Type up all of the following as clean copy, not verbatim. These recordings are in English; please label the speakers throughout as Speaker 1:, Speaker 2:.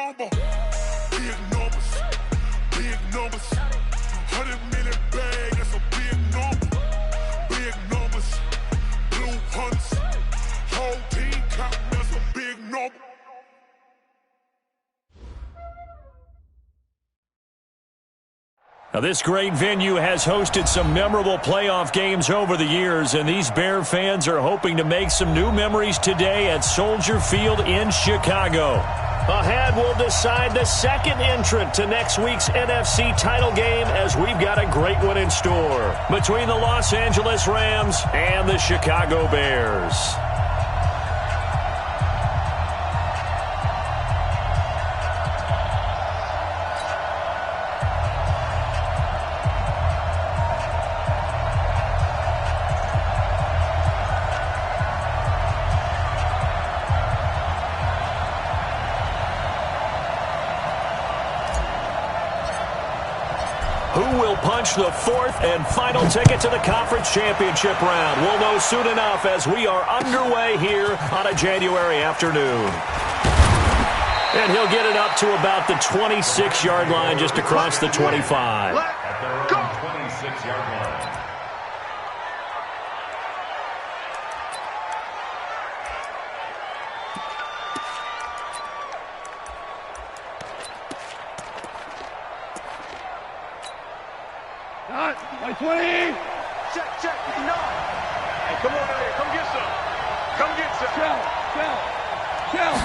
Speaker 1: number. Big numbers. Big numbers. 100 million bag, that's a big number. Big numbers. Blue hunts. Whole team counting, that's a big number.
Speaker 2: Now, this great venue has hosted some memorable playoff games over the years, and these Bear fans are hoping to make some new memories today at Soldier Field in Chicago. Ahead, we'll decide the second entrant to next week's NFC title game, as we've got a great one in store between the Los Angeles Rams and the Chicago Bears. Who will punch the fourth and final ticket to the conference championship round? We'll know soon enough as we are underway here on a January afternoon. And he'll get it up to about the 26-yard line, just across the 25.
Speaker 3: At the 26-yard line.
Speaker 4: By 20. Check. No. Hey, come on out here. Come get some. Shell.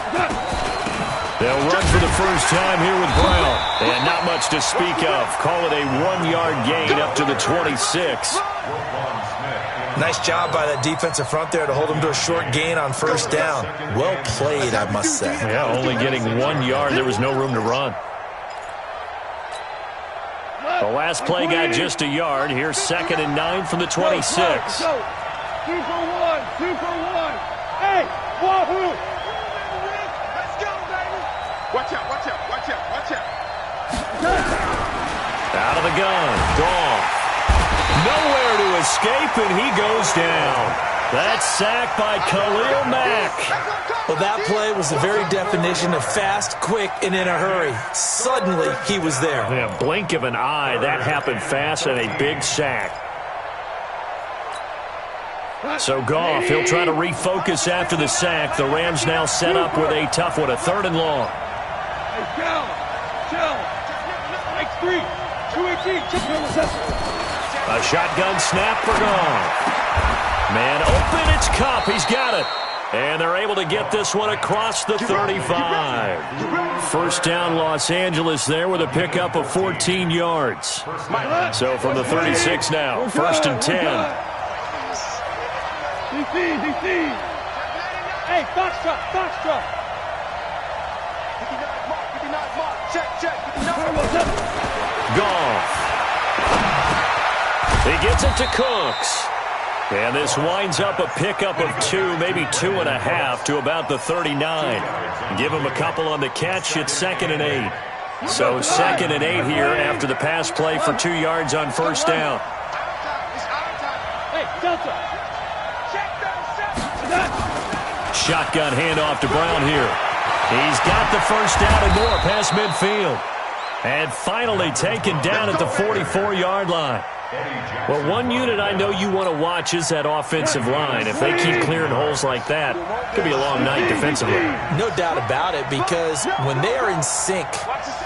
Speaker 2: They'll run for the first time here with Brown. And not much to speak of. Call it a 1-yard gain up to the 26.
Speaker 5: Nice job by that defensive front there to hold him to a short gain on first down. Well played, I must say.
Speaker 2: Yeah, only getting 1 yard. There was no room to run. The last play got just a yard. Here's 2nd and 9 from the 26.
Speaker 4: Go. 2 for 1. Hey, wahoo! Let's go, baby. Watch out.
Speaker 2: Out of the gun. Goff. Nowhere to escape, and he goes down. That's sacked by Khalil Mack.
Speaker 5: Well, that play was the very definition of fast, quick, and in a hurry. Suddenly, he was there.
Speaker 2: Yeah, blink of an eye. That happened fast, and a big sack. So Goff, he'll try to refocus after the sack. The Rams now set up with a tough one, a 3rd and long.
Speaker 4: Hey, Shell. Make 3. 218.
Speaker 2: A shotgun snap for Goff. Man open, it's Kupp. He's got it. And they're able to get this one across the 35. First down, Los Angeles there with a pickup of 14 yards. So from the 36 now, 1st and 10.
Speaker 4: DC. Hey, Foxtrot. 59 mark. Check.
Speaker 2: Goff. He gets it to Cooks. And this winds up a pickup of 2, maybe 2.5 to about the 39. Give him a couple on the catch. It's 2nd and 8. So 2nd and 8 here after the pass play for 2 yards on first down. Shotgun handoff to Brown here. He's got the first down and more past midfield. And finally taken down at the 44-yard line. Well, one unit I know you want to watch is that offensive line. If they keep clearing holes like that, it could be a long night defensively.
Speaker 5: No doubt about it, because when they are in sync,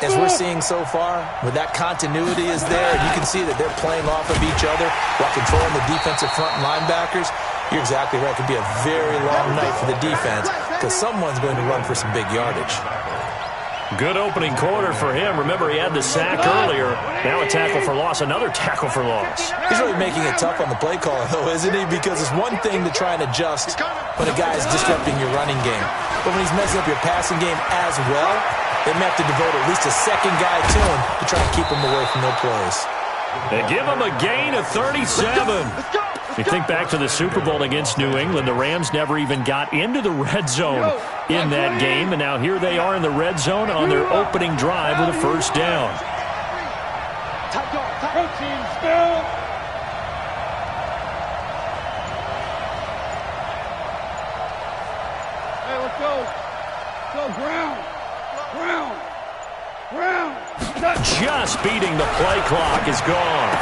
Speaker 5: as we're seeing so far, when that continuity is there, and you can see that they're playing off of each other while controlling the defensive front and linebackers, you're exactly right. It could be a very long night for the defense because someone's going to run for some big yardage.
Speaker 2: Good opening quarter for him. Remember, he had the sack earlier. Now a tackle for loss, another tackle for loss.
Speaker 5: He's really making it tough on the play caller, though, isn't he? Because it's one thing to try and adjust when a guy is disrupting your running game. But when he's messing up your passing game as well, they may have to devote at least a second guy to him to try and keep him away from their plays.
Speaker 2: They give him a gain of 37. You think back to the Super Bowl against New England, the Rams never even got into the red zone in that game, and now here they are in the red zone on their opening drive with a first down.
Speaker 4: Hey, let's go. Brown.
Speaker 2: Just beating the play clock is gone.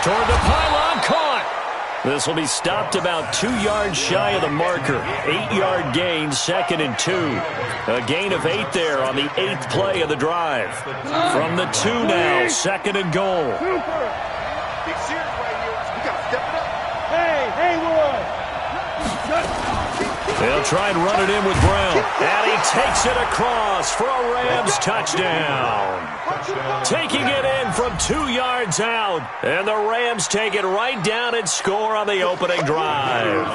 Speaker 2: Toward the pylon, caught. This will be stopped about 2 yards shy of the marker. 8-yard gain, 2nd and 2. A gain of 8 there on the 8th play of the drive. From the 2 now, 2nd and goal.
Speaker 4: Big series right here. We got to step it up. Hey, Haywood.
Speaker 2: They'll try and run it in with Brown. And he takes it across for a Rams touchdown. Taking it in from 2 yards out. And the Rams take it right down and score on the opening drive.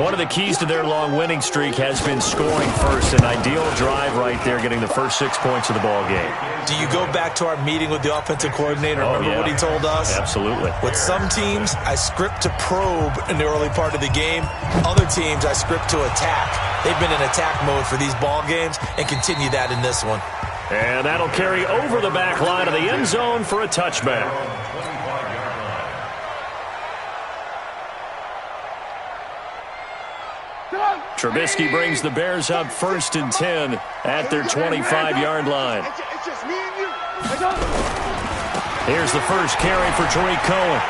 Speaker 2: One of the keys to their long winning streak has been scoring first. An ideal drive right there, getting the first 6 points of the ball game.
Speaker 5: Do you go back to our meeting with the offensive coordinator? Remember what he told us?
Speaker 2: Absolutely.
Speaker 5: With some teams, I script to probe in the early part of the game. Other teams, I script to attack. They've been in attack mode for these ball games and continue that in this one.
Speaker 2: And that'll carry over the back line of the end zone for a touchback. Trubisky brings the Bears up 1st and 10 at their 25-yard line.
Speaker 4: It's just me and you.
Speaker 2: Here's the first carry for Tariq Cohen.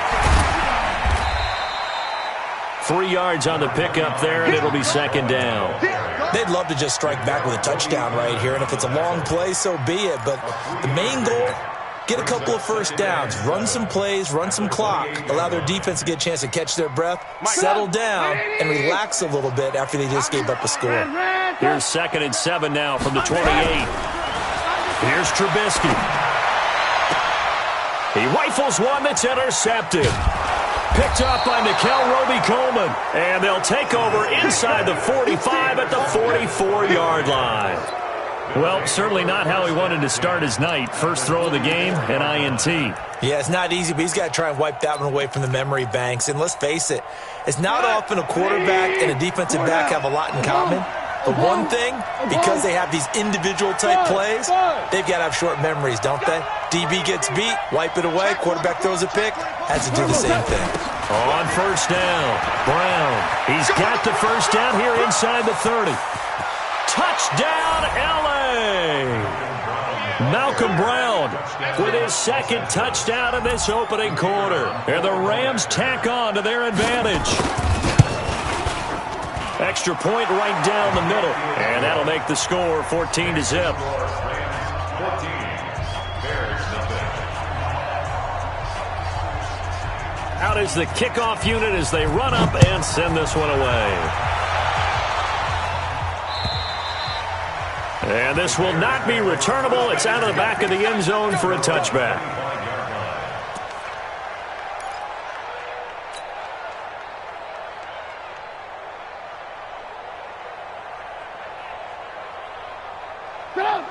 Speaker 2: 3 yards on the pickup there, and it'll be 2nd down.
Speaker 5: They'd love to just strike back with a touchdown right here, and if it's a long play, so be it. But the main goal, get a couple of first downs, run some plays, run some clock, allow their defense to get a chance to catch their breath, settle down, and relax a little bit after they just gave up a score.
Speaker 2: Here's 2nd and 7 now from the 28. Here's Trubisky. He rifles one that's intercepted. Picked up by Nickel Roby-Coleman. And they'll take over inside the 45 at the 44-yard line. Well, certainly not how he wanted to start his night. First throw of the game, an INT.
Speaker 5: Yeah, it's not easy, but he's got to try and wipe that one away from the memory banks. And let's face it, it's not often a quarterback and a defensive back have a lot in common. But one thing, because they have these individual-type plays, they've got to have short memories, don't they? DB gets beat, wipe it away, quarterback throws a pick, has to do the same thing.
Speaker 2: On first down, Brown. He's got the first down here inside the 30. Touchdown, L.A. Malcolm Brown with his 2nd touchdown in this opening quarter. And the Rams tack on to their advantage. Extra point right down the middle. And that'll make the score 14-0. Out is the kickoff unit as they run up and send this one away. And this will not be returnable. It's out of the back of the end zone for a touchback.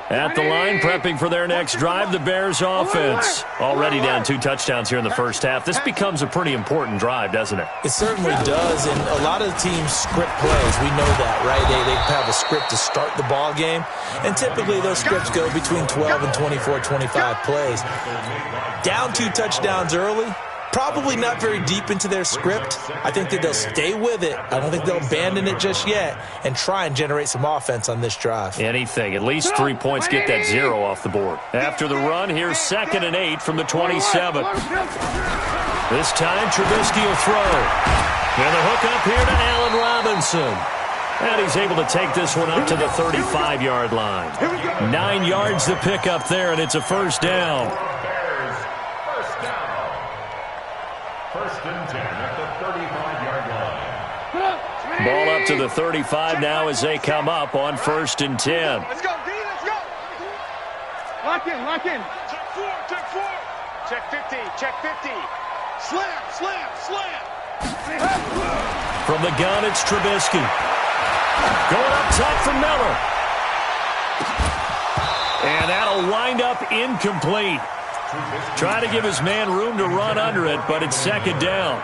Speaker 2: At the line, prepping for their next drive, the Bears offense. Already down 2 touchdowns here in the first half. This becomes a pretty important drive, doesn't it?
Speaker 5: It certainly does, and a lot of teams script plays. We know that, right? They have a script to start the ball game, and typically those scripts go between 12 and 24, 25 plays. Down 2 touchdowns early, probably not very deep into their script. I think that they'll stay with it. I don't think they'll abandon it just yet and try and generate some offense on this drive.
Speaker 2: Anything. At least 3 points, get that 0 off the board. After the run, here's 2nd and 8 from the 27. This time, Trubisky will throw. And the hook up here to Allen Robinson. And he's able to take this one up to the 35-yard line. 9 yards to pick up there, and it's a first down.
Speaker 3: First and 10 at the 35-yard line.
Speaker 2: Ball up to the 35 now as they come up on 1st and 10.
Speaker 4: Let's go, D, let's go. Lock in, lock in. Check 4, check 4. Check 50, check 50. Slam, slam, slam.
Speaker 2: From the gun, it's Trubisky. Going up top for Miller. And that'll wind up incomplete. Try to give his man room to run under it, but it's 2nd down.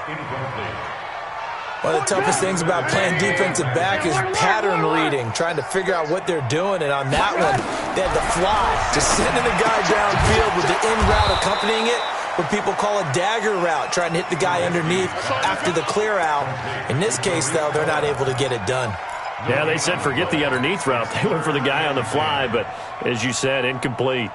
Speaker 5: One of the toughest things about playing defensive back is pattern reading, trying to figure out what they're doing. And on that one, they had to fly, just sending the guy downfield with the in route accompanying it, what people call a dagger route, trying to hit the guy underneath after the clear out. In this case, though, they're not able to get it done.
Speaker 2: Yeah, they said forget the underneath route. They went for the guy on the fly, but as you said, incomplete.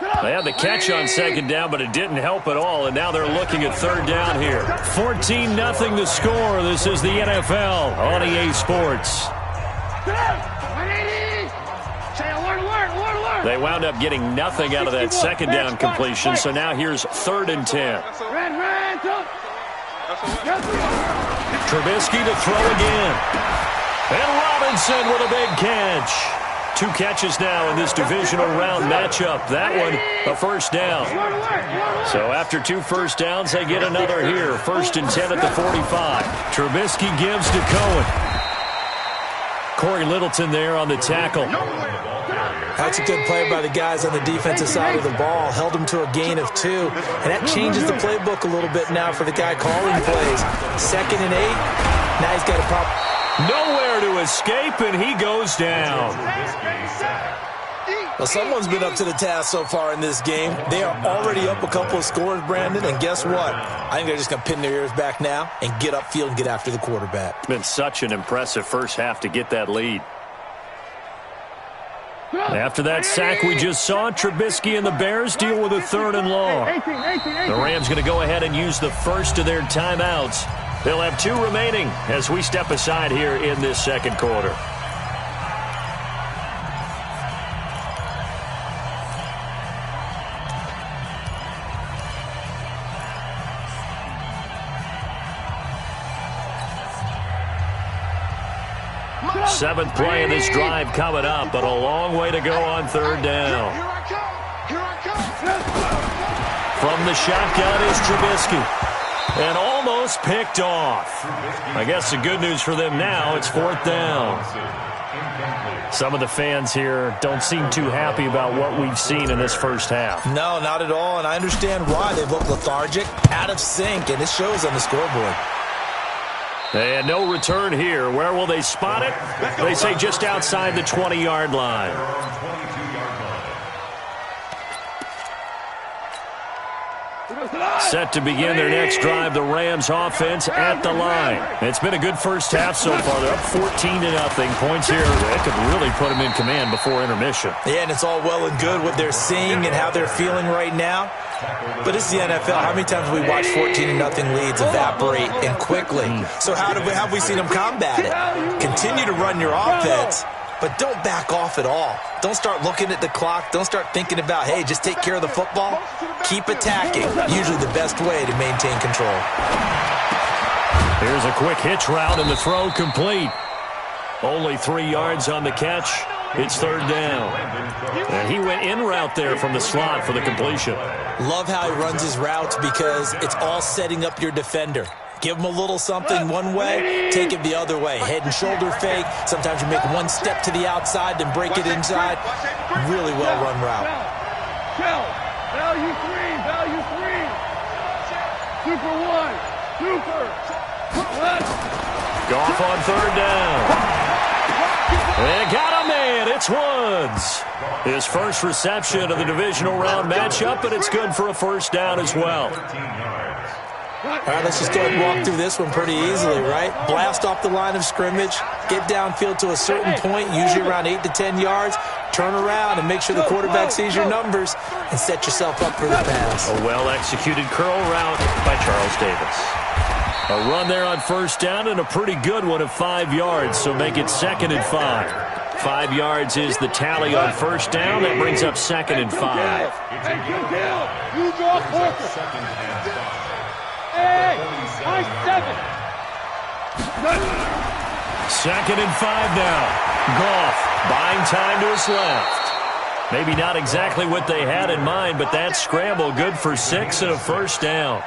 Speaker 2: They had the catch on second down, but it didn't help at all, and now they're looking at third down here. 14-0 the score. This is the NFL on EA Sports. They wound up getting nothing out of that second down completion, so now here's 3rd and 10. Trubisky to throw again. And Robinson with a big catch. 2 catches now in this divisional round matchup. That one, a first down. So after 2 first downs, they get another here. 1st and 10 at the 45. Trubisky gives to Cohen. Corey Littleton there on the tackle.
Speaker 5: That's a good play by the guys on the defensive side of the ball. Held them to a gain of 2. And that changes the playbook a little bit now for the guy calling plays. 2nd and 8. Now he's got a pop.
Speaker 2: Nowhere to escape, and he goes down.
Speaker 5: Well, someone's been up to the task so far in this game. They are already up a couple of scores, Brandon, and guess what? I think they're just going to pin their ears back now and get upfield and get after the quarterback.
Speaker 2: Been such an impressive first half to get that lead. After that sack we just saw, Trubisky and the Bears deal with a 3rd and long. The Rams going to go ahead and use the first of their timeouts. They'll have 2 remaining as we step aside here in this second quarter. Seventh play of this drive coming up, but a long way to go on 3rd down. From the shotgun is Trubisky. And almost picked off. I guess the good news for them now, it's 4th down. Some of the fans here don't seem too happy about what we've seen in this first half.
Speaker 5: No, not at all, and I understand why. They've looked lethargic, out of sync, and it shows on the scoreboard.
Speaker 2: And no return here. Where will they spot it? They say just outside the 20-yard line. Set to begin their next drive, the Rams offense at the line. It's been a good first half so far. They're up 14-0. Points here that could really put them in command before intermission.
Speaker 5: Yeah, and it's all well and good what they're seeing and how they're feeling right now. But it's the NFL. How many times have we watched 14-0 leads evaporate and quickly? So how have we seen them combat it? Continue to run your offense, but don't back off at all. Don't start looking at the clock. Don't start thinking about, hey, just take care of the football. Keep attacking. Usually the best way to maintain control.
Speaker 2: Here's a quick hitch route, and the throw complete. Only 3 yards on the catch. It's 3rd down. And he went in route there from the slot for the completion.
Speaker 5: Love how he runs his routes because it's all setting up your defender. Give him a little something one way, take it the other way. Head and shoulder fake. Sometimes you make one step to the outside, then break it inside. Really well-run route.
Speaker 4: Value 3. Super 1. Super.
Speaker 2: Goff on 3rd down. They got a man. It's Woods. His first reception of the divisional round matchup, and it's good for a first down as well.
Speaker 5: All right, let's just go ahead and walk through this one pretty easily, right? Blast off the line of scrimmage, get downfield to a certain point, usually around 8 to 10 yards, turn around and make sure the quarterback sees your numbers and set yourself up for the pass.
Speaker 2: A well-executed curl route by Charles Davis. A run there on first down and a pretty good one of 5 yards, so make it 2nd and 5. 5 yards is the tally on first down. That brings up 2nd and 5. Second and 5 now. Goff buying time to his left. Maybe not exactly what they had in mind, but that scramble good for 6 and a first down.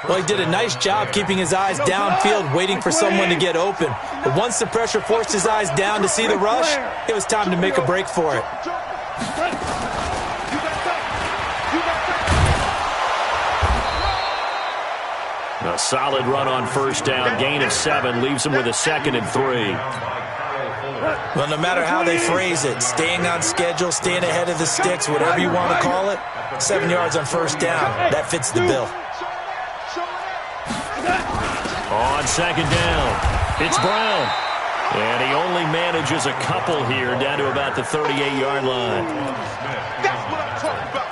Speaker 5: Well, he did a nice job keeping his eyes downfield, waiting for someone to get open. But once the pressure forced his eyes down to see the rush, it was time to make a break for it.
Speaker 2: A solid run on first down. Gain of 7 leaves him with a 2nd and 3.
Speaker 5: Well, no matter how they phrase it, staying on schedule, staying ahead of the sticks, whatever you want to call it, 7 yards on first down, that fits the bill.
Speaker 2: On second down, it's Brown. And he only manages a couple here down to about the 38-yard line.
Speaker 4: That's what I'm talking about.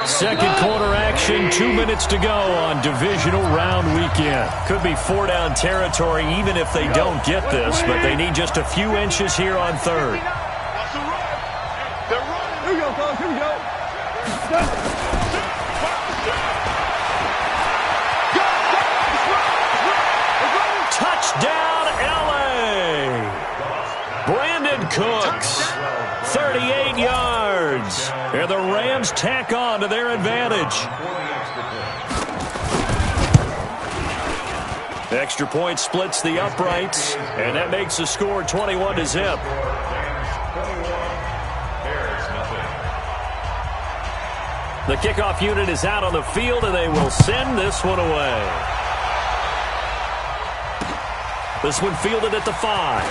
Speaker 2: Second quarter action, 2 minutes to go on divisional round weekend. Could be four-down territory even if they don't get this, but they need just a few inches here on third.
Speaker 4: Here we go, folks. Here we go.
Speaker 2: Touchdown, L.A. Brandon Cooks, 38 yards. And the Rams tack on to their advantage. Extra point splits the uprights, and that makes the score 21-0. The kickoff unit is out on the field, and they will send this one away. This one fielded at the 5.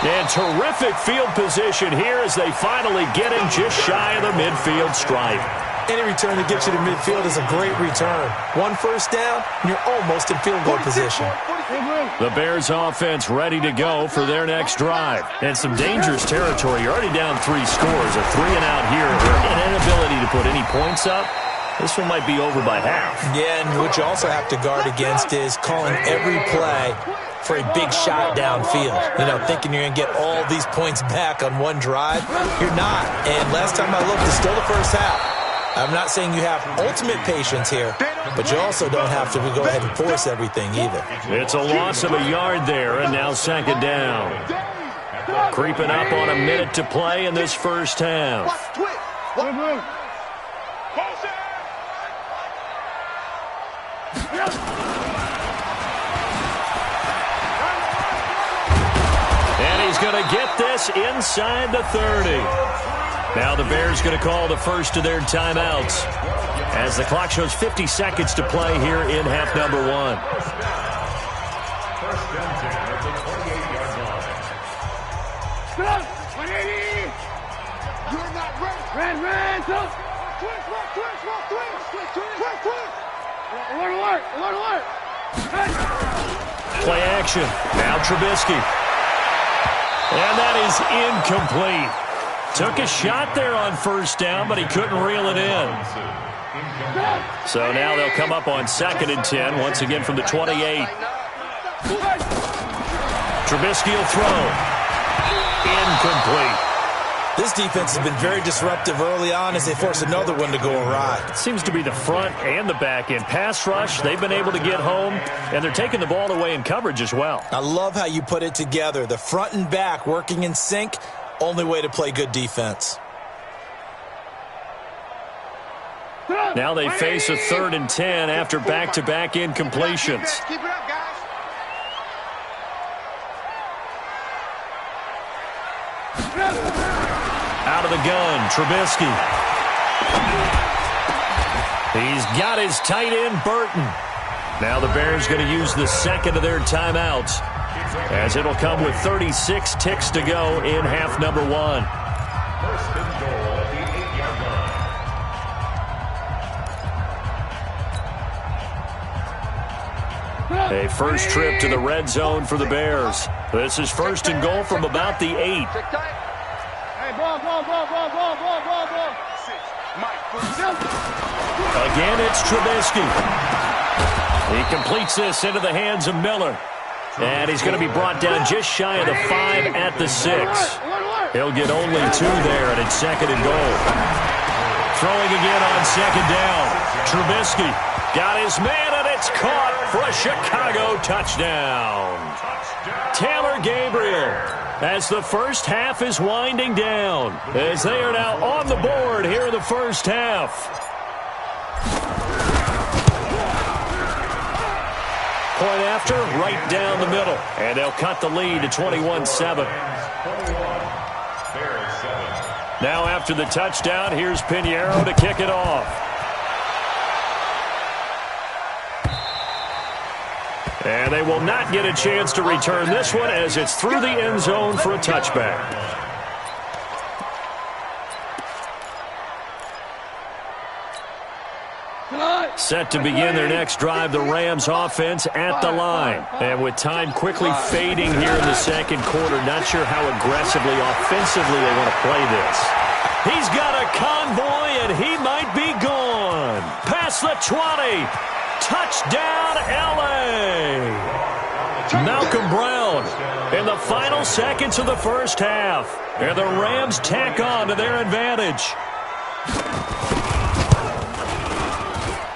Speaker 2: And terrific field position here as they finally get him just shy of the midfield stripe.
Speaker 5: Any return that gets you to midfield is a great return. One first down, and you're almost in field goal position.
Speaker 2: The Bears offense ready to go for their next drive. And some dangerous territory. You're already down 3 scores. A 3-and-out here. An inability to put any points up. This one might be over by half. Yeah, and what you also have to guard against is calling every play for a big shot downfield. You know, thinking you're going to get all these points back on one drive. You're not. And last time I looked, it's still the first half. I'm not saying you have ultimate patience here, but you also don't have to go ahead and force everything either. It's a loss of a yard there, and now second down. Creeping up on a minute to play in this first half. And he's going to get this inside the 30. Now the Bears going to call the first of their timeouts as the clock shows 50 seconds to play here in half number 1.
Speaker 3: First and 10 at the 28-yard line.
Speaker 4: 180. You're not ready. Red, twist. Alert.
Speaker 2: Play action. Now Trubisky. And that is incomplete. Took a shot there on first down, but he couldn't reel it in. So now they'll come up on 2nd and 10, once again from the 28. Trubisky will throw. Incomplete.
Speaker 5: This defense has been very disruptive early on as they force another one to go awry.
Speaker 2: It seems to be the front and the back end. Pass rush, they've been able to get home, and they're taking the ball away in coverage as well.
Speaker 5: I love how you put it together. The front and back working in sync. Only way to play good defense.
Speaker 2: Now they face a 3rd and 10 after back-to-back incompletions.
Speaker 4: Keep it up, guys.
Speaker 2: Out of the gun, Trubisky. He's got his tight end, Burton. Now the Bears going to use the second of their timeouts, as it'll come with 36 ticks to go in half number 1.
Speaker 3: First and goal at the 8-yard line.
Speaker 2: A first trip to the red zone for the Bears. This is first and goal from about the 8.
Speaker 4: Hey, ball.
Speaker 2: Again, it's Trubisky. He completes this into the hands of Miller. And he's going to be brought down just shy of the 5 at the 6. He'll get only 2 there, and it's 2nd and goal. Throwing again on 2nd down. Trubisky got his man, and it's caught for a Chicago touchdown. Taylor Gabriel, as the first half is winding down, as they are now on the board here in the first half. Point after, right down the middle. And they'll cut the lead to 21-7. Now after the touchdown, here's Pinheiro to kick it off. And they will not get a chance to return this one as it's through the end zone for a touchback. Set to begin their next drive, the Rams offense at the line. And with time quickly fading here in the second quarter, not sure how aggressively, offensively they want to play this. He's got a convoy, and he might be gone. Past the 20. Touchdown, L.A. Malcolm Brown in the final seconds of the first half. And the Rams tack on to their advantage.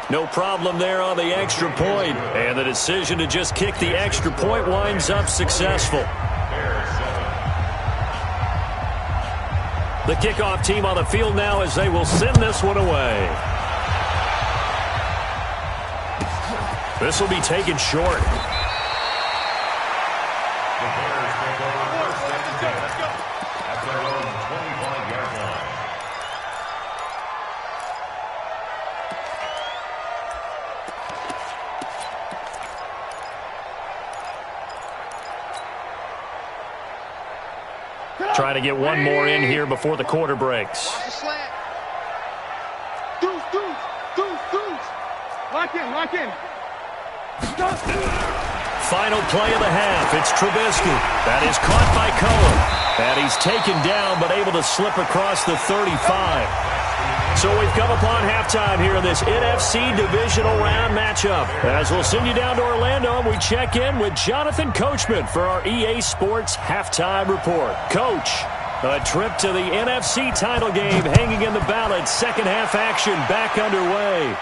Speaker 2: No problem there on the extra point. And the decision to just kick the extra point winds up successful. The kickoff team on the field now as they will send this one away. This will be taken short. Trying to get one more in here before the quarter breaks.
Speaker 4: Deuce, deuce, deuce, deuce. Lock in.
Speaker 2: Final play of the half. It's Trubisky. That is caught by Cohen. And he's taken down but able to slip across the 35. So we've come upon halftime here in this NFC Divisional Round matchup. As we'll send you down to Orlando, we check in with Jonathan Coachman for our EA Sports Halftime Report. Coach, a trip to the NFC title game hanging in the balance. Second half action back underway.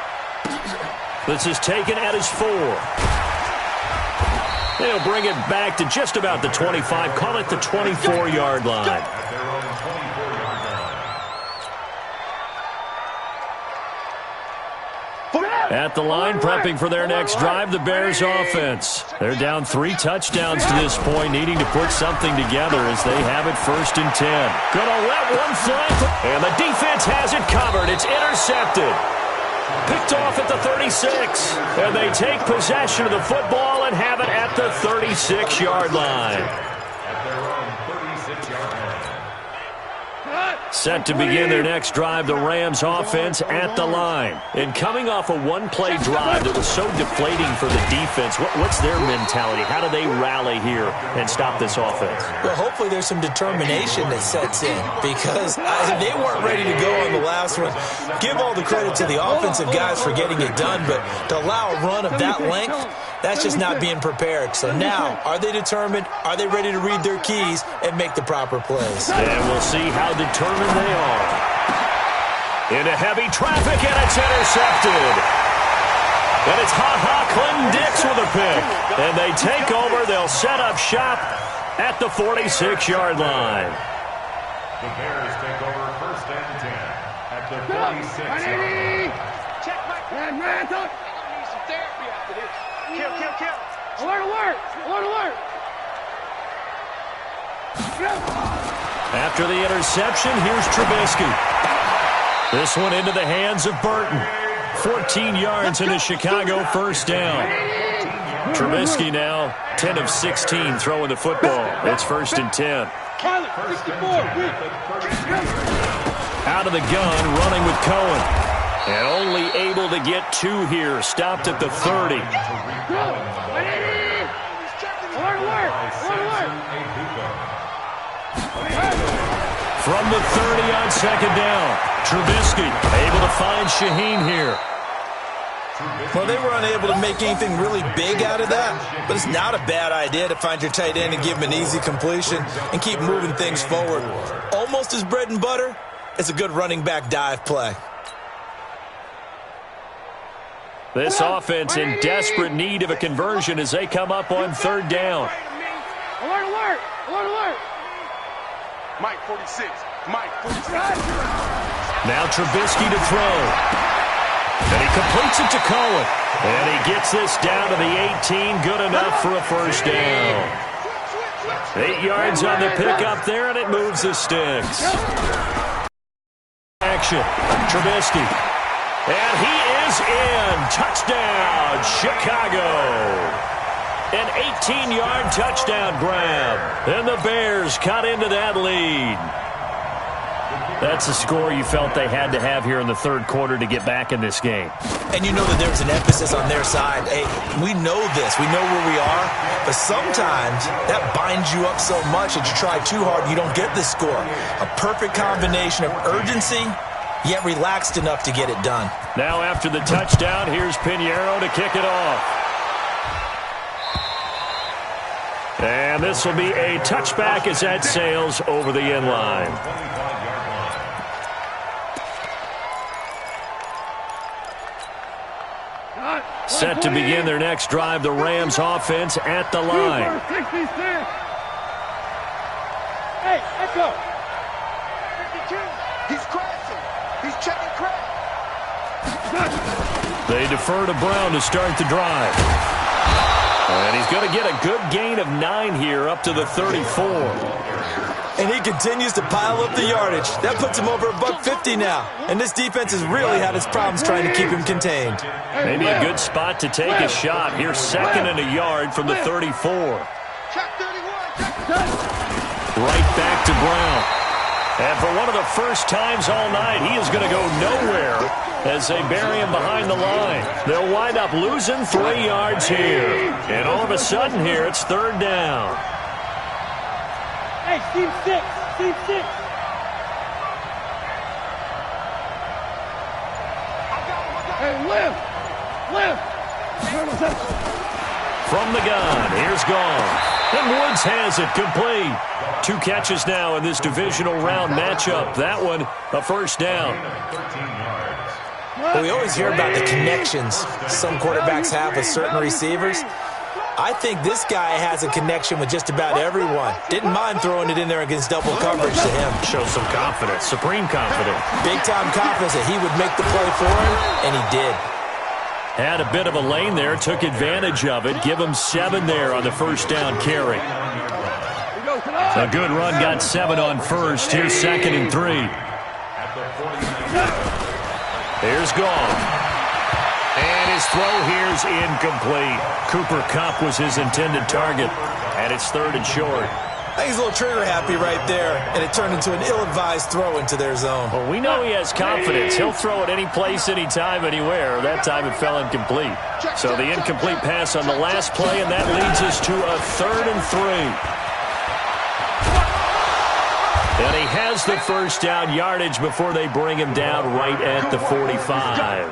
Speaker 2: This is taken at his 4. They'll bring it back to just about the 25. Call it the 24-yard line. At the line, prepping for their next drive, the Bears offense. They're down 3 touchdowns to this point, needing to put something together as they have it 1st and 10. Gonna let one fly, and the defense has it covered. It's intercepted. Picked off at the 36, and they take possession of the football and have it at the 36-yard line. Set to begin their next drive, the Rams offense at the line. And coming off a one-play drive that was so deflating for the defense, what's their mentality? How do they rally here and stop this offense?
Speaker 5: Well, hopefully there's some determination that sets in because they weren't ready to go on the last one. Give all the credit to the offensive guys for getting it done, but to allow a run of that length, that's just not being prepared. So now, are they determined? Are they ready to read their keys and make the proper plays?
Speaker 2: And we'll see how determined they are. Into heavy traffic, and it's intercepted. And it's Clinton Dix with a pick. And they take over. They'll set up shop at the 46-yard line.
Speaker 3: The Bears take over 1st and 10 at the 46-yard line.
Speaker 4: Check my man. I need some therapy after this. Kill. Alert.
Speaker 2: After the interception, here's Trubisky. This one into the hands of Burton. 14 yards into Chicago, 1st down. Trubisky now 10 of 16 throwing the football. It's 1st and 10. Out of the gun, running with Cohen. And only able to get 2 here. Stopped at the 30. From the 30 on 2nd down. Trubisky able to find Shaheen here.
Speaker 5: Well, they were unable to make anything really big out of that, but it's not a bad idea to find your tight end and give him an easy completion and keep moving things forward. Almost his bread and butter is a good running back dive play.
Speaker 2: This offense in desperate need of a conversion as they come up on 3rd down.
Speaker 4: Alert. Mike 46.
Speaker 2: Now Trubisky to throw. And he completes it to Cohen. And he gets this down to the 18. Good enough for a 1st down. 8 yards on the pickup there, and it moves the sticks. Action. Trubisky. And he is in. Touchdown, Chicago. An 18-yard touchdown grab. And the Bears cut into that lead. That's a score you felt they had to have here in the third quarter to get back in this game.
Speaker 5: And you know that there's an emphasis on their side. Hey, we know this. We know where we are. But sometimes that binds you up so much that you try too hard, you don't get the score. A perfect combination of urgency, yet relaxed enough to get it done.
Speaker 2: Now after the touchdown, here's Pinheiro to kick it off. And this will be a touchback as that sails over the end line. Set to begin their next drive, the Rams offense at the line.
Speaker 4: Hey, Echo. 52. He's crashing. He's checking crash.
Speaker 2: They defer to Brown to start the drive. And he's going to get a good gain of 9 here up to the 34.
Speaker 5: And he continues to pile up the yardage. That puts him over $150 now. And this defense has really had its problems trying to keep him contained.
Speaker 2: Maybe a good spot to take a shot. Here's 2nd and a yard from the 34.
Speaker 4: Check 31.
Speaker 2: Right back to Brown. And for one of the first times all night, he is going to go nowhere as they bury him behind the line. They'll wind up losing 3 yards here. And all of a sudden here, it's 3rd down.
Speaker 4: Hey, Steve 6. Steve 6. Hey, lift.
Speaker 2: From the gun, here's Gone. And Woods has it complete. 2 catches now in this divisional round matchup. That one, a 1st down.
Speaker 5: Well, we always hear about the connections some quarterbacks have with certain receivers. I think this guy has a connection with just about everyone. Didn't mind throwing it in there against double coverage to him.
Speaker 2: Shows some confidence, supreme confidence.
Speaker 5: Big-time confidence that he would make the play for him, and he did.
Speaker 2: Had a bit of a lane there, took advantage of it. Give him 7 there on the 1st down carry. A good run, got 7 on 1st. Here's 2nd and 3. Here's Gone. And his throw here's incomplete. Cooper Kupp was his intended target. And it's 3rd and short.
Speaker 5: I think he's a little trigger happy right there, and it turned into an ill-advised throw into their zone.
Speaker 2: Well, we know he has confidence. He'll throw it any place, anytime, anywhere. That time it fell incomplete. So the incomplete pass on the last play, and that leads us to a 3rd and 3. And he has the 1st down yardage before they bring him down right at the 45.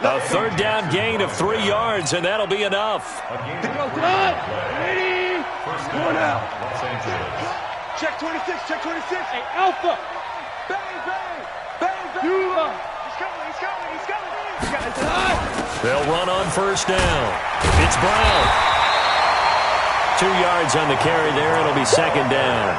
Speaker 2: A 3rd down gain of 3 yards, and that'll be enough.
Speaker 4: Going out. Check 26, check 26. Hey, Alpha. Bang, bang, bang, bang. He's coming.
Speaker 2: They'll run on 1st down. It's Brown. 2 yards on the carry there. It'll be 2nd down.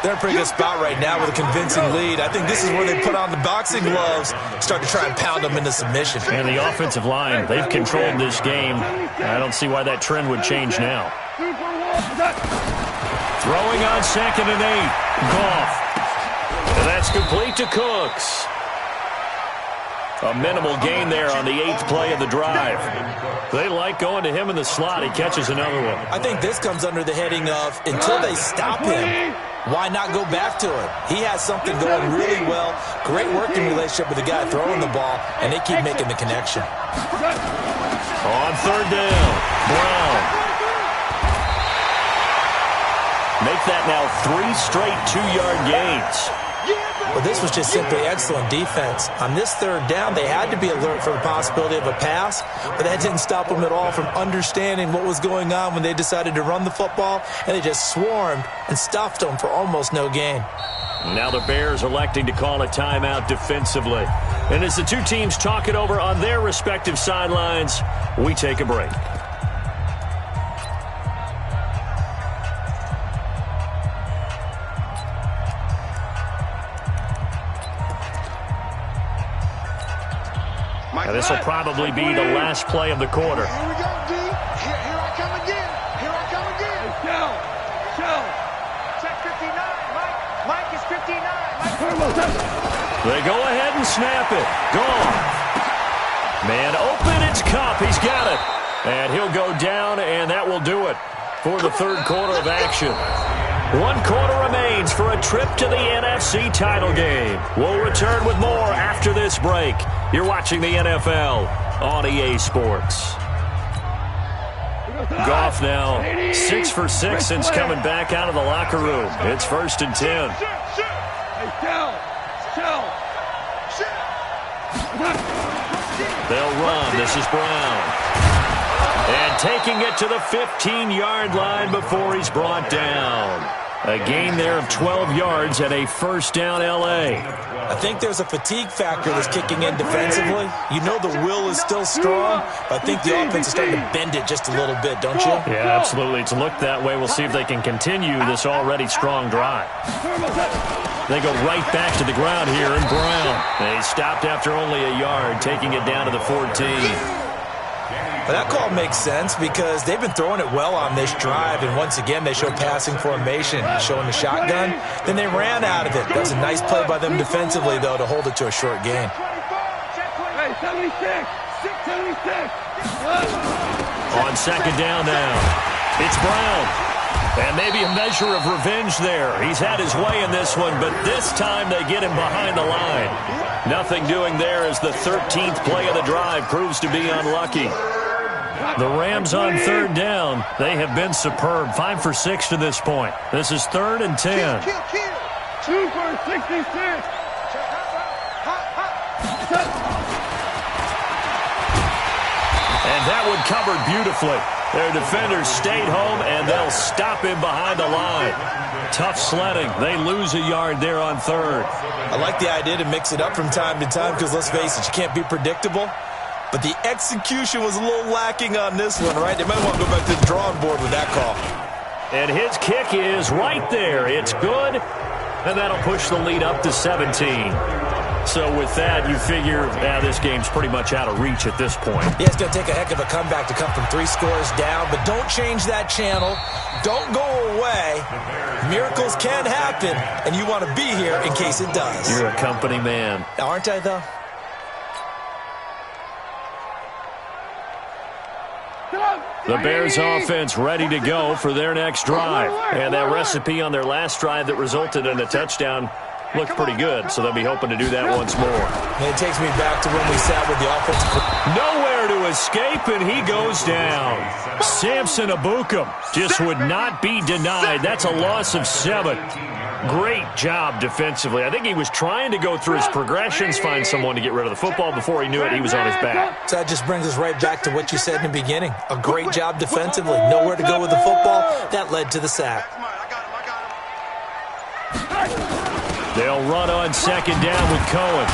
Speaker 5: They're in a pretty good spot right now with a convincing lead. I think this is where they put on the boxing gloves, start to try and pound them into submission.
Speaker 2: And the offensive line, they've controlled this game. I don't see why that trend would change now. Throwing on 2nd and 8. Goff. And that's complete to Cooks. A minimal gain there on the 8th play of the drive. They like going to him in the slot. He catches another one.
Speaker 5: I think this comes under the heading of, until they stop him, why not go back to it? He has something going really well. Great working relationship with the guy throwing the ball, and they keep making the connection.
Speaker 2: On 3rd down, Brown. Make that now 3 straight 2-yard gains.
Speaker 5: Well, this was just simply excellent defense. On this 3rd down, they had to be alert for the possibility of a pass, but that didn't stop them at all from understanding what was going on when they decided to run the football, and they just swarmed and stuffed them for almost no gain.
Speaker 2: Now the Bears electing to call a timeout defensively. And as the 2 teams talk it over on their respective sidelines, we take a break. Now, this will probably be the last play of the quarter.
Speaker 4: Here we go, D. Here I come again. Show. Check 59. Mike is 59.
Speaker 2: They go ahead and snap it. Gone. Man open, it's Kupp. He's got it. And he'll go down, and that will do it for the 3rd quarter of action. 1 quarter remains for a trip to the NFC title game. We'll return with more after this break. You're watching the NFL on EA Sports. Goff now 6 for 6 since coming back out of the locker room. It's 1st and 10. They'll run. This is Brown. And taking it to the 15-yard line before he's brought down. A gain there of 12 yards and a first down L.A.
Speaker 5: I think there's a fatigue factor that's kicking in defensively. You know the will is still strong, but I think the offense is starting to bend it just a little bit, don't you?
Speaker 2: Yeah, absolutely. It's looked that way. We'll see if they can continue this already strong drive. They go right back to the ground here, and Brown. They stopped after only a yard, taking it down to the 14.
Speaker 5: But that call makes sense because they've been throwing it well on this drive, and once again they show passing formation, showing the shotgun. Then they ran out of it. That was a nice play by them defensively, though, to hold it to a short gain.
Speaker 4: Hey, 76!
Speaker 2: On second down now, it's Brown. And maybe a measure of revenge there. He's had his way in this one, but this time they get him behind the line. Nothing doing there as the 13th play of the drive proves to be unlucky. The Rams on third down. They have been superb. 5 for 6 to this point. This is 3rd and 10.
Speaker 4: 2 for 66.
Speaker 2: And that one covered beautifully. Their defenders stayed home, and they'll stop him behind the line. Tough sledding. They lose a yard there on 3rd.
Speaker 5: I like the idea to mix it up from time to time because, let's face it, you can't be predictable. But the execution was a little lacking on this one, right? They might want to go back to the drawing board with that call.
Speaker 2: And his kick is right there. It's good, and that'll push the lead up to 17. So with that, you figure this game's pretty much out of reach at this point.
Speaker 5: Yeah, it's going to take a heck of a comeback to come from 3 scores down, but don't change that channel. Don't go away. Miracles can happen, and you want to be here in case it does.
Speaker 2: You're a company man.
Speaker 5: Aren't I, though?
Speaker 2: The Bears offense ready to go for their next drive. And that recipe on their last drive that resulted in a touchdown looked pretty good, so they'll be hoping to do that once more.
Speaker 5: And it takes me back to when we sat with the offensive.
Speaker 2: Nowhere to escape, and he goes down. Samson Abukum just would not be denied. That's a loss of 7. Great job defensively. I think he was trying to go through his progressions, find someone to get rid of the football. Before he knew it, he was on his back.
Speaker 5: So that just brings us right back to what you said in the beginning. A great job defensively. Nowhere to go with the football. That led to the sack.
Speaker 2: They'll run on second down with Cohen.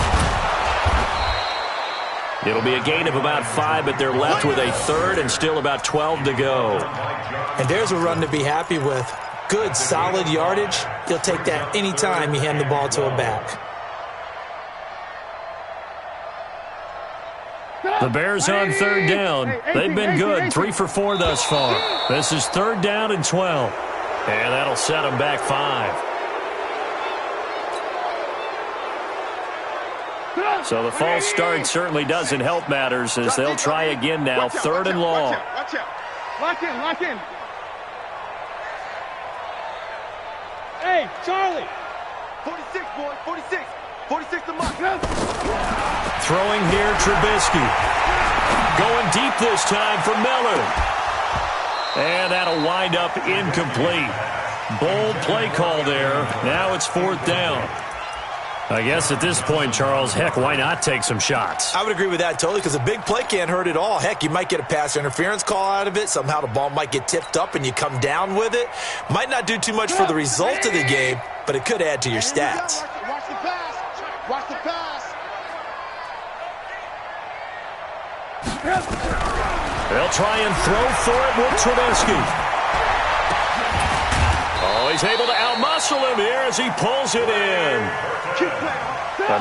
Speaker 2: It'll be a gain of about 5, but they're left with a 3rd and still about 12 to go.
Speaker 5: And there's a run to be happy with. Good, solid yardage. You'll take that any time you hand the ball to a back.
Speaker 2: The Bears on third down. They've been good, 3 for 4 thus far. This is 3rd down and 12. And that'll set them back 5. So the false start certainly doesn't help matters as they'll try again now, 3rd and long.
Speaker 4: Watch out. Lock in, lock in. Hey, Charlie. 46, boy, 46. 46 to mark.
Speaker 2: Throwing here, Trubisky. Going deep this time for Miller. And that'll wind up incomplete. Bold play call there. Now it's 4th down. I guess at this point, Charles, heck, why not take some shots?
Speaker 5: I would agree with that totally because a big play can't hurt at all. Heck, you might get a pass interference call out of it. Somehow the ball might get tipped up and you come down with it. Might not do too much for the result of the game, but it could add to your stats.
Speaker 4: Watch the pass. Watch the pass.
Speaker 2: They'll try and throw for it with Trubisky. Oh, he's able to outmuscle him here as he pulls it in.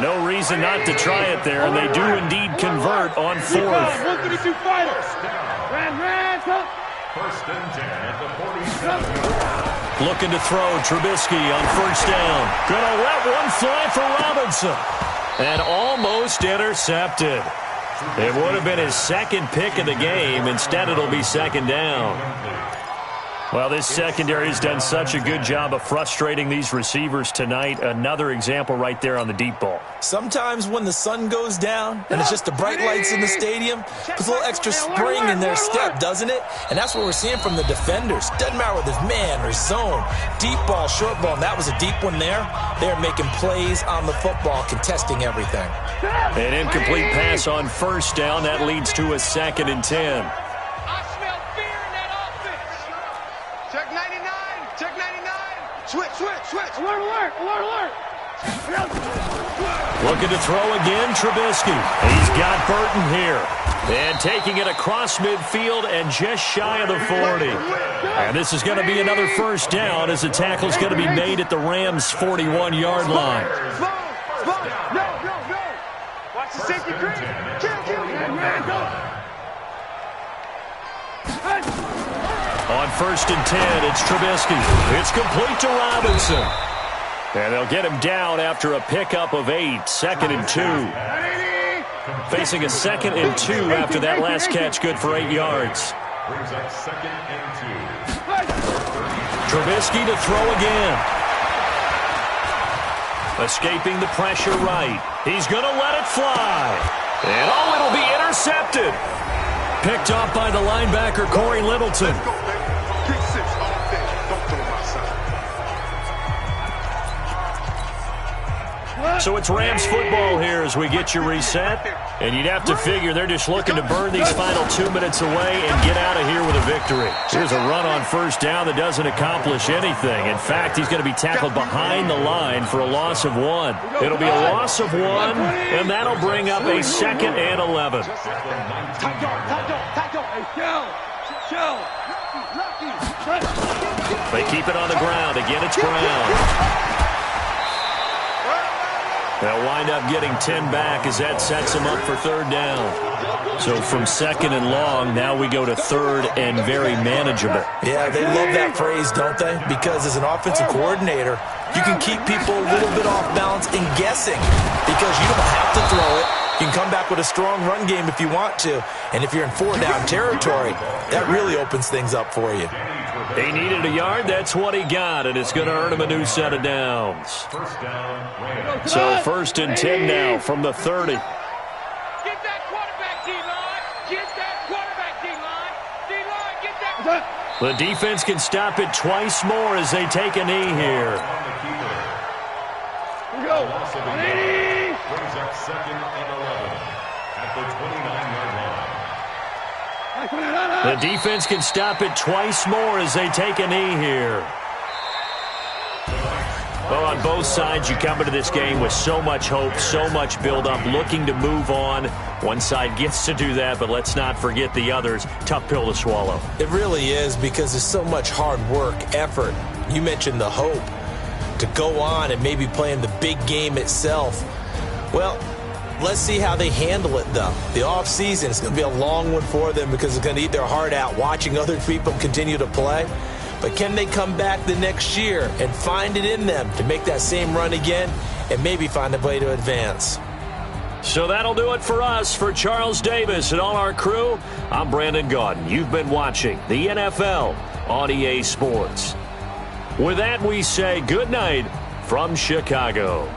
Speaker 2: No reason not to try it there, and they do indeed convert on 4th.
Speaker 4: 132 fighters.
Speaker 3: First and 10 at the 47.
Speaker 2: Looking to throw, Trubisky on 1st down. Gonna let one fly for Robinson. And almost intercepted. It would have been his 2nd pick of the game. Instead, it'll be 2nd down. Well, this secondary has done such a good job of frustrating these receivers tonight. Another example right there on the deep ball.
Speaker 5: Sometimes when the sun goes down and it's just the bright lights in the stadium, puts a little extra spring in their step, doesn't it? And that's what we're seeing from the defenders. Doesn't matter whether it's man or zone, deep ball, short ball, and that was a deep one there. They're making plays on the football, contesting everything.
Speaker 2: An incomplete pass on first down. That leads to a 2nd and 10.
Speaker 4: Switch. Alert.
Speaker 2: Looking to throw again, Trubisky. He's got Burton here. And taking it across midfield and just shy of the 40. And this is going to be another first down as the tackle's going to be made at the Rams' 41-yard line.
Speaker 4: No. Watch the safety creep. Kill.
Speaker 2: On 1st and 10, it's Trubisky. It's complete to Robinson. And they'll get him down after a pickup of 8, 2nd and 2. Facing a 2nd and 2 after that last catch, good for 8 yards.
Speaker 3: Brings up 2nd and 2.
Speaker 2: Trubisky to throw again. Escaping the pressure right. He's going to let it fly. And it'll be intercepted. Picked off by the linebacker, Corey Littleton. So it's Rams football here as we get you reset. And you'd have to figure they're just looking to burn these final 2 minutes away and get out of here with a victory. Here's a run on first down that doesn't accomplish anything. In fact, he's going to be tackled behind the line for a loss of 1. It'll be a loss of 1, and that'll bring up a 2nd and 11. They keep it on the ground. Again, it's Brown. They'll wind up getting 10 back as that sets them up for 3rd down. So from 2nd and long, now we go to 3rd and very manageable.
Speaker 5: Yeah, they love that phrase, don't they? Because as an offensive coordinator, you can keep people a little bit off balance and guessing because you don't have to throw it. You can come back with a strong run game if you want to. And if you're in 4-down territory, that really opens things up for you.
Speaker 2: He needed a yard. That's what he got, and it's going to earn him a new set of downs.
Speaker 3: First down, Rams.
Speaker 2: So 1st and 10 now from the 30.
Speaker 4: Get that quarterback, D-line. Get that quarterback, D-line. D-line, get that.
Speaker 2: The defense can stop it twice more as they take a knee here.
Speaker 4: Here we go.
Speaker 3: Brings up 2nd and 11 at the 29-yard line.
Speaker 2: The defense can stop it twice more as they take a knee here. Well, on both sides, you come into this game with so much hope, so much build-up, looking to move on. One side gets to do that, but let's not forget the others. Tough pill to swallow.
Speaker 5: It really is because there's so much hard work, effort. You mentioned the hope to go on and maybe play in the big game itself. Well, let's see how they handle it, though. The offseason is going to be a long one for them because it's going to eat their heart out watching other people continue to play. But can they come back the next year and find it in them to make that same run again and maybe find a way to advance?
Speaker 2: So that'll do it for us. For Charles Davis and all our crew, I'm Brandon Gaudin. You've been watching the NFL on EA Sports. With that, we say good night from Chicago.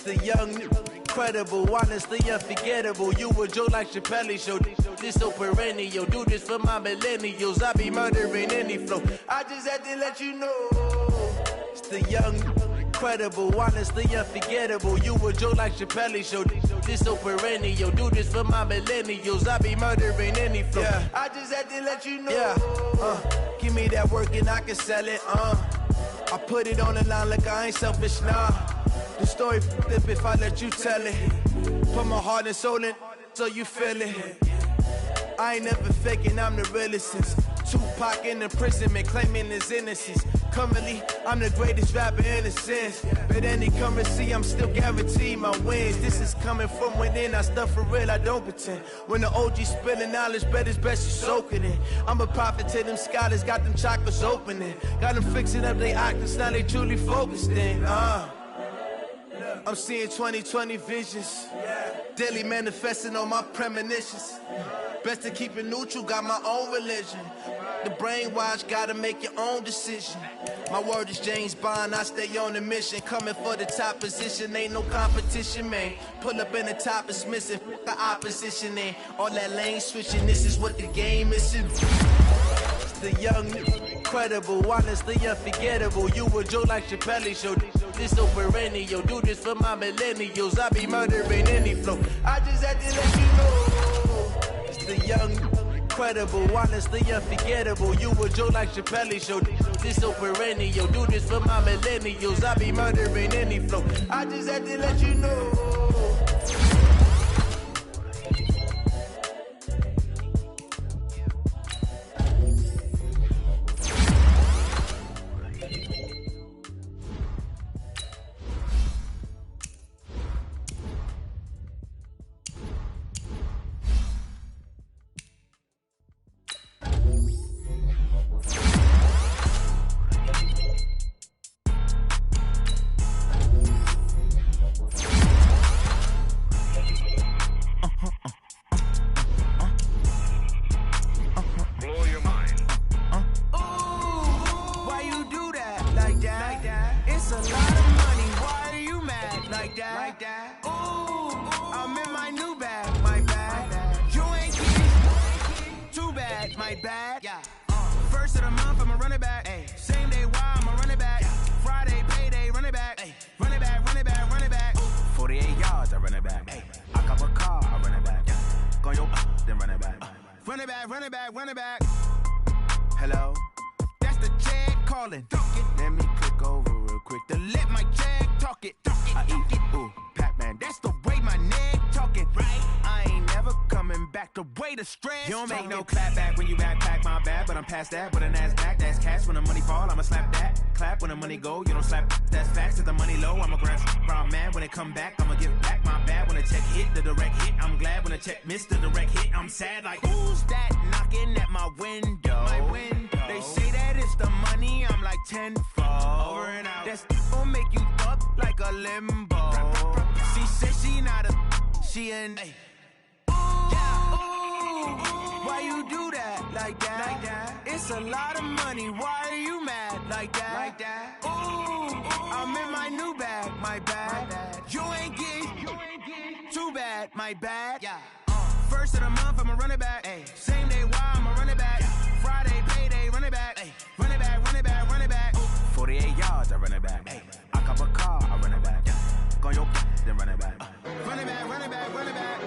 Speaker 6: the young, incredible, honestly unforgettable. You a joke like JAYCya260's show. This so perennial. Do this for my millennials. I be murdering any flow. I just had to let you know. It's the young, incredible, honestly unforgettable. You a joke like JAYCya260's show. This so perennial. Do this for my millennials. I be murdering any flow. Yeah. I just had to let you know. Yeah. Give me that work and I can sell it. I put it on the line like I ain't selfish, nah. The story flip if I let you tell it. Put my heart and soul in so you feel it. I ain't never faking, I'm the realest since Tupac in imprisonment, claiming his innocence. Currently, I'm the greatest rapper in a sense. But any currency, I'm still guaranteed my wins. This is coming from within, I stuff for real, I don't pretend. When the OG spilling knowledge, bet it's best you soak it in. I'm a prophet to them scholars, got them chakras opening. Got them fixing up their octaves, now they truly focused in. I'm seeing 2020 visions. Daily manifesting on my premonitions. Best to keep it neutral, got my own religion. The brainwash, gotta make your own decision. My word is James Bond, I stay on the mission. Coming for the top position, ain't no competition, man. Pull up in the top, it's missing, the opposition, man. All that lane switching, this is what the game is. It's the young, incredible, honestly unforgettable. You a joke like JAYCya260's show. This so perennial. Do this for my millennials. I be murdering any flow. I just had to let you know. It's the young, incredible, honestly unforgettable. You a joke like JAYCya260's show. This so perennial. Do this for my millennials. I be murdering any flow. I just had to let you know.
Speaker 7: First of the month, I'ma run it back. Ay. Same day, why I'ma run it back. Friday, payday, run it back. Ay. Run it back, run it back, run it back. 48 yards, I run it back. Ay. I cop a car, I run it back. Go yo, then run it back. Run it back, run it back, run it back. Hello, that's the Jag calling. Let me click over real quick to let my Jag talk it. I eat it, ooh, Pac-Man. That's the way my neck talking. Right, I ain't never coming back. The way the stress. You don't make no clap back when you backpack, my bad. But I'm past that. With a NASDAQ, that's cash. When the money fall, I'ma slap that. Clap when the money go, you don't slap. That's facts. Cause the money low, I'ma grab brown man. When it come back, I'ma give back my bad. When the check hit, the direct hit. I'm glad when the check missed the direct hit. I'm sad like, who's that knocking at my window? My window. They say that it's the money, I'm like tenfold. Over and out. That's gon' make you up like a limbo. She said she not a, she an. Ay. Why you do that like that? Like that? It's a lot of money. Why are you mad like that? Like that? Ooh, I'm in my new bag, my bad. You ain't get too bad, my bad. Yeah. First of the month, I'ma run it back. Ay. Same day, why I'ma run it back. Friday, payday, run it back. Ay. Run it back, run it back, run it back. 48 yards, I run it back. Ay. I cop a car, I run it back. Go yo, then run it back. Run it back, run it back, run it back.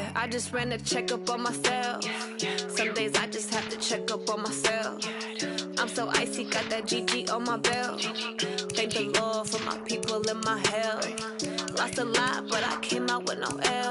Speaker 8: Yeah, I just ran a checkup on myself. Some days I just have to check up on myself. I'm so icy, got that GG on my belt. Thank the Lord for my people in my hell. Lost a lot, but I came out with no L.